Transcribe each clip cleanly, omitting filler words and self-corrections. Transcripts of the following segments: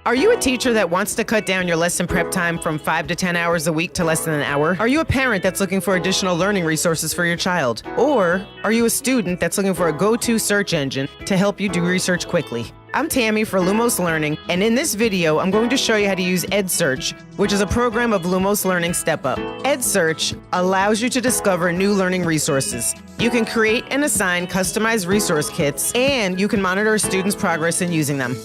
Are you a teacher that wants to cut down your lesson prep time from 5 to 10 hours a week to less than an hour? Are you a parent that's looking for additional learning resources for your child? Or are you a student that's looking for a go-to search engine to help you do research quickly? I'm Tammy for Lumos Learning, and in this video, I'm going to show you how to use EdSearch, which is a program of Lumos Learning Step Up. EdSearch allows you to discover new learning resources. You can create and assign customized resource kits, and you can monitor a student's progress in using them.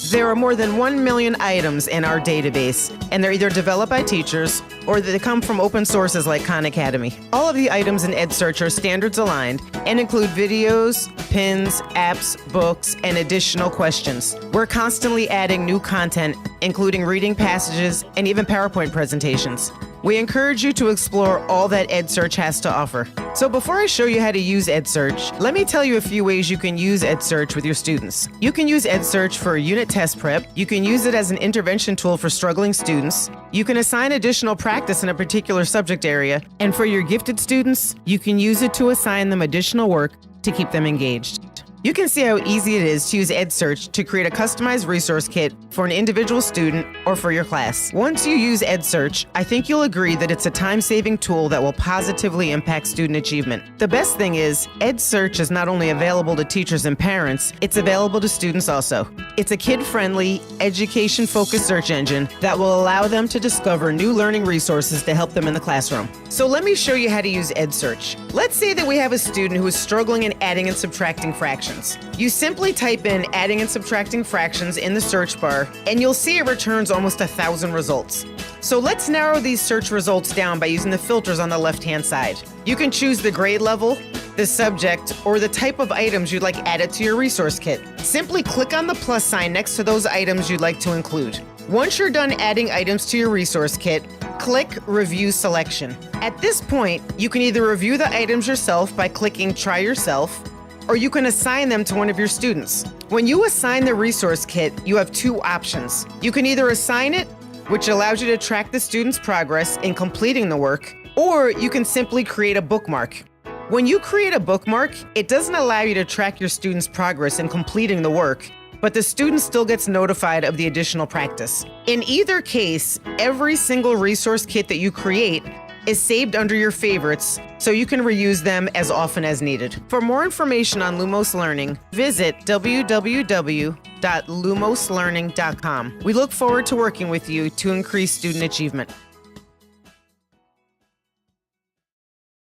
There are more than 1 million items in our database, and they're either developed by teachers or they come from open sources like Khan Academy. All of the items in EdSearch are standards aligned and include videos, pins, apps, books, and additional questions. We're constantly adding new content, including reading passages and even PowerPoint presentations. We encourage you to explore all that EdSearch has to offer. So before I show you how to use EdSearch, let me tell you a few ways you can use EdSearch with your students. You can use EdSearch for unit test prep. You can use it as an intervention tool for struggling students. You can assign additional practice in a particular subject area. And for your gifted students, you can use it to assign them additional work to keep them engaged. You can see how easy it is to use EdSearch to create a customized resource kit for an individual student or for your class. Once you use EdSearch, I think you'll agree that it's a time-saving tool that will positively impact student achievement. The best thing is, EdSearch is not only available to teachers and parents, it's available to students also. It's a kid-friendly, education-focused search engine that will allow them to discover new learning resources to help them in the classroom. So let me show you how to use EdSearch. Let's say that we have a student who is struggling in adding and subtracting fractions. You simply type in adding and subtracting fractions in the search bar, and you'll see it returns almost 1,000 results. So let's narrow these search results down by using the filters on the left-hand side. You can choose the grade level, the subject, or the type of items you'd like added to your resource kit. Simply click on the plus sign next to those items you'd like to include. Once you're done adding items to your resource kit, click Review Selection. At this point, you can either review the items yourself by clicking Try Yourself, or you can assign them to one of your students. When you assign the resource kit, you have two options. You can either assign it, which allows you to track the student's progress in completing the work, or you can simply create a bookmark. When you create a bookmark, it doesn't allow you to track your student's progress in completing the work, but the student still gets notified of the additional practice. In either case, every single resource kit that you create is saved under your favorites, so you can reuse them as often as needed. For more information on Lumos Learning, visit www.lumoslearning.com. We look forward to working with you to increase student achievement.